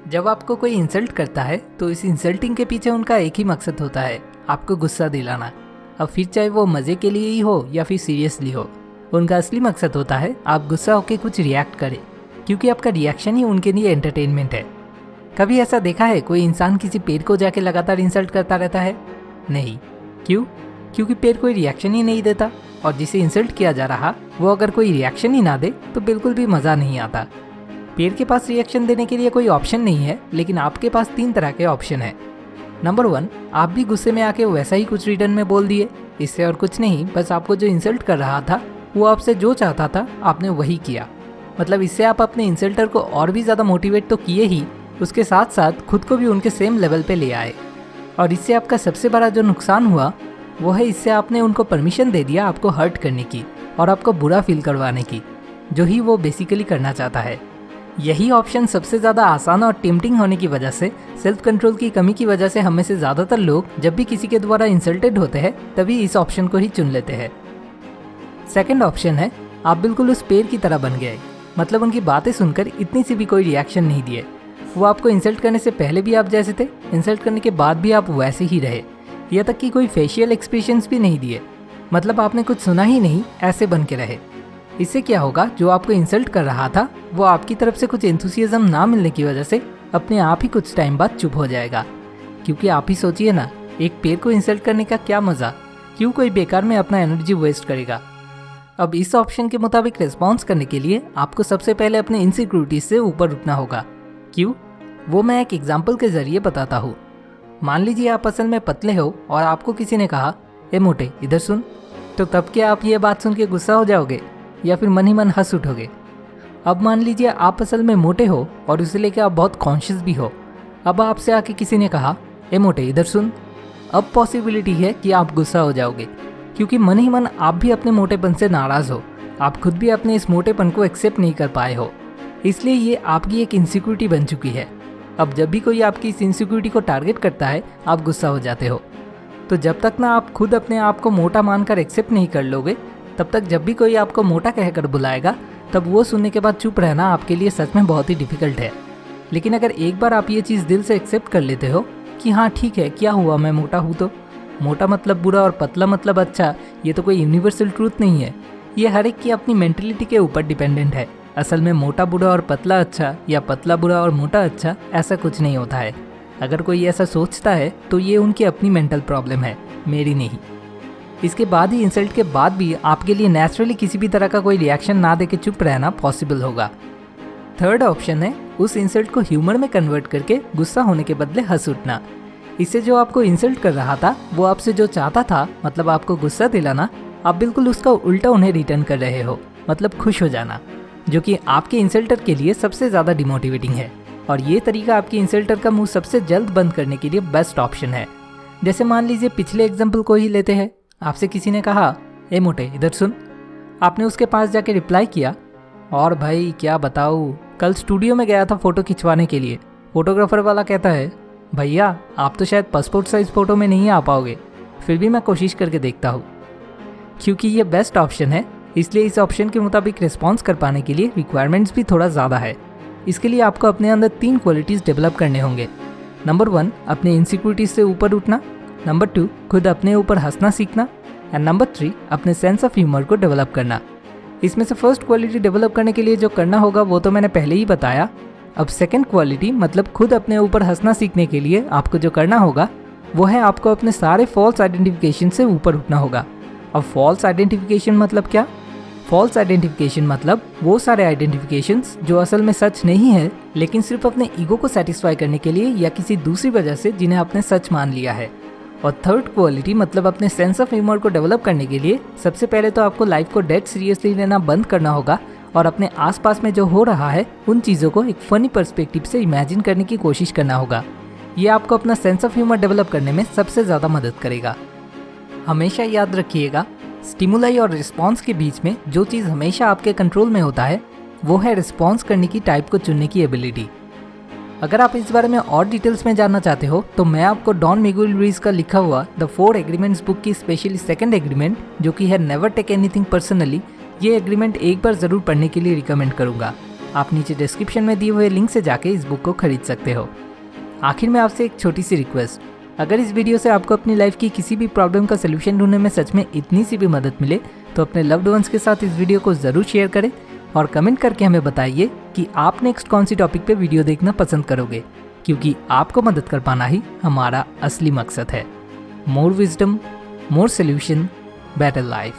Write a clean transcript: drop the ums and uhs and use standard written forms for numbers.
जब आपको कोई इंसल्ट करता है तो इस इंसल्टिंग के पीछे उनका एक ही मकसद होता है, आपको गुस्सा दिलाना। अब फिर चाहे वो मज़े के लिए ही हो या फिर सीरियसली हो, उनका असली मकसद होता है आप गुस्सा होकर कुछ रिएक्ट करें, क्योंकि आपका रिएक्शन ही उनके लिए एंटरटेनमेंट है। कभी ऐसा देखा है कोई इंसान किसी पेड़ को जाके लगातार इंसल्ट करता रहता है? नहीं। क्यों? क्योंकि पेड़ कोई रिएक्शन ही नहीं देता, और जिसे इंसल्ट किया जा रहा वो अगर कोई रिएक्शन ही ना दे तो बिल्कुल भी मज़ा नहीं आता। पेड़ के पास रिएक्शन देने के लिए कोई ऑप्शन नहीं है, लेकिन आपके पास 3 तरह के ऑप्शन है। नंबर 1, आप भी गुस्से में आके वैसा ही कुछ रिटर्न में बोल दिए। इससे और कुछ नहीं, बस आपको जो इंसल्ट कर रहा था वो आपसे जो चाहता था आपने वही किया। मतलब इससे आप अपने इंसल्टर को और भी ज़्यादा मोटिवेट तो किए ही, उसके साथ साथ खुद को भी उनके सेम लेवल पे ले आए। और इससे आपका सबसे बड़ा जो नुकसान हुआ वो है इससे आपने उनको परमिशन दे दिया आपको हर्ट करने की और आपको बुरा फील करवाने की, जो ही वो बेसिकली करना चाहता है। यही ऑप्शन सबसे ज़्यादा आसान और टेम्पटिंग होने की वजह से, सेल्फ कंट्रोल की कमी की वजह से हम में से ज़्यादातर लोग जब भी किसी के द्वारा इंसल्टेड होते हैं तभी इस ऑप्शन को ही चुन लेते हैं। सेकंड ऑप्शन है आप बिल्कुल उस पेड़ की तरह बन गए, मतलब उनकी बातें सुनकर इतनी सी भी कोई रिएक्शन नहीं दिए। वो आपको इंसल्ट करने से पहले भी आप जैसे थे, इंसल्ट करने के बाद भी आप वैसे ही रहे, यहाँ तक कि कोई फेशियल एक्सप्रेशंस भी नहीं दिए। मतलब आपने कुछ सुना ही नहीं, ऐसे बन के रहे। इससे क्या होगा, जो आपको इंसल्ट कर रहा था वो आपकी तरफ से कुछ एंथुसियाज्म ना मिलने की वजह से अपने आप ही कुछ टाइम बाद चुप हो जाएगा। क्योंकि आप ही सोचिए ना, एक पेड़ को इंसल्ट करने का क्या मज़ा, क्यों कोई बेकार में अपना एनर्जी वेस्ट करेगा। अब इस ऑप्शन के मुताबिक रिस्पॉन्स करने के लिए आपको सबसे पहले अपने इनसिक्योरिटीज से ऊपर उठना होगा। क्यों? वो मैं एक एग्जाम्पल के जरिए बताता हूँ। मान लीजिए आप असल में पतले हो और आपको किसी ने कहा, ए मोटे इधर सुन, तो तब क्या आप ये बात सुन के गुस्सा हो जाओगे या फिर मन ही मन हंस उठोगे? अब मान लीजिए आप असल में मोटे हो और उसे लेकर आप बहुत कॉन्शियस भी हो। अब आपसे आके किसी ने कहा, ए मोटे इधर सुन, अब पॉसिबिलिटी है कि आप गुस्सा हो जाओगे, क्योंकि मन ही मन आप भी अपने मोटेपन से नाराज़ हो। आप खुद भी अपने इस मोटेपन को एक्सेप्ट नहीं कर पाए हो, इसलिए ये आपकी एक इनसिक्योरिटी बन चुकी है। अब जब भी कोई आपकी इस इनसिक्योरिटी को टारगेट करता है आप गुस्सा हो जाते हो। तो जब तक ना आप खुद अपने आप को मोटा मानकर एक्सेप्ट नहीं कर लोगे, तब तक जब भी कोई आपको मोटा कहकर बुलाएगा तब वो सुनने के बाद चुप रहना आपके लिए सच में बहुत ही डिफ़िकल्ट है। लेकिन अगर एक बार आप ये चीज़ दिल से एक्सेप्ट कर लेते हो कि हाँ ठीक है, क्या हुआ, मैं मोटा हूँ तो, मोटा मतलब बुरा और पतला मतलब अच्छा, ये तो कोई यूनिवर्सल ट्रूथ नहीं है। ये हर एक की अपनी मेंटलिटी के ऊपर डिपेंडेंट है। असल में मोटा बुरा और पतला अच्छा या पतला बुरा और मोटा अच्छा ऐसा कुछ नहीं होता है। अगर कोई ऐसा सोचता है तो ये उनकी अपनी मेंटल प्रॉब्लम है, मेरी नहीं। इसके बाद ही इंसल्ट के बाद भी आपके लिए नेचुरली किसी भी तरह का कोई रिएक्शन ना देके चुप रहना पॉसिबल होगा। थर्ड ऑप्शन है उस इंसल्ट को ह्यूमर में कन्वर्ट करके गुस्सा होने के बदले हंस उठना। इससे जो आपको इंसल्ट कर रहा था वो आपसे जो चाहता था, मतलब आपको गुस्सा दिलाना, आप बिल्कुल उसका उल्टा उन्हें रिटर्न कर रहे हो, मतलब खुश हो जाना, जो कि आपके इंसल्टर के लिए सबसे ज़्यादा डिमोटिवेटिंग है। और ये तरीका आपके इंसल्टर का मुंह सबसे जल्द बंद करने के लिए बेस्ट ऑप्शन है। जैसे मान लीजिए पिछले एग्जाम्पल को ही लेते हैं। आपसे किसी ने कहा, ए मोटे इधर सुन। आपने उसके पास जाके रिप्लाई किया, और भाई क्या बताऊँ, कल स्टूडियो में गया था फ़ोटो खिंचवाने के लिए। फोटोग्राफर वाला कहता है, भैया आप तो शायद पासपोर्ट साइज़ फ़ोटो में नहीं आ पाओगे, फिर भी मैं कोशिश करके देखता हूँ। क्योंकि ये बेस्ट ऑप्शन है, इसलिए इस ऑप्शन के मुताबिक रिस्पॉन्स कर पाने के लिए रिक्वायरमेंट्स भी थोड़ा ज़्यादा है। इसके लिए आपको अपने अंदर 3 क्वालिटीज़ डेवलप करने होंगे। नंबर 1, अपने इनसिक्योरिटीज से ऊपर उठना। नंबर 2, खुद अपने ऊपर हंसना सीखना। एंड नंबर 3, अपने सेंस ऑफ ह्यूमर को डेवलप करना। इसमें से फर्स्ट क्वालिटी डेवलप करने के लिए जो करना होगा वो तो मैंने पहले ही बताया। अब सेकंड क्वालिटी, मतलब खुद अपने ऊपर हंसना सीखने के लिए आपको जो करना होगा वो है आपको अपने सारे फॉल्स आइडेंटिफिकेशन से ऊपर उठना होगा। अब फॉल्स आइडेंटिफिकेशन मतलब क्या? फॉल्स आइडेंटिफिकेशन मतलब वो सारे आइडेंटिफिकेशंस जो असल में सच नहीं है, लेकिन सिर्फ अपने ईगो को सेटिस्फाई करने के लिए या किसी दूसरी वजह से जिन्हें आपने सच मान लिया है। और थर्ड क्वालिटी, मतलब अपने सेंस ऑफ ह्यूमर को डेवलप करने के लिए सबसे पहले तो आपको लाइफ को डेड सीरियसली लेना बंद करना होगा और अपने आसपास में जो हो रहा है उन चीज़ों को एक फ़नी पर्सपेक्टिव से इमेजिन करने की कोशिश करना होगा। ये आपको अपना सेंस ऑफ ह्यूमर डेवलप करने में सबसे ज़्यादा मदद करेगा। हमेशा याद रखिएगा, स्टिमुलाई और रिस्पॉन्स के बीच में जो चीज़ हमेशा आपके कंट्रोल में होता है वो है रिस्पॉन्स करने की टाइप को चुनने की एबिलिटी। अगर आप इस बारे में और डिटेल्स में जानना चाहते हो तो मैं आपको डॉन मिगुएल रुइज का लिखा हुआ द 4 एग्रीमेंट्स बुक की स्पेशली सेकंड एग्रीमेंट, जो कि है नेवर टेक एनीथिंग पर्सनली, ये एग्रीमेंट एक बार ज़रूर पढ़ने के लिए रिकमेंड करूँगा। आप नीचे डिस्क्रिप्शन में दिए हुए लिंक से जाके इस बुक को खरीद सकते हो। आखिर में आपसे एक छोटी सी रिक्वेस्ट, अगर इस वीडियो से आपको अपनी लाइफ की किसी भी प्रॉब्लम का सोल्यूशन ढूंढने में सच में इतनी सी भी मदद मिले तो अपने लव्ड वंस के साथ इस वीडियो को ज़रूर शेयर करें और कमेंट करके हमें बताइए कि आप नेक्स्ट कौन सी टॉपिक पे वीडियो देखना पसंद करोगे, क्योंकि आपको मदद कर पाना ही हमारा असली मकसद है। मोर विजडम, मोर सोल्यूशन, बेटर लाइफ।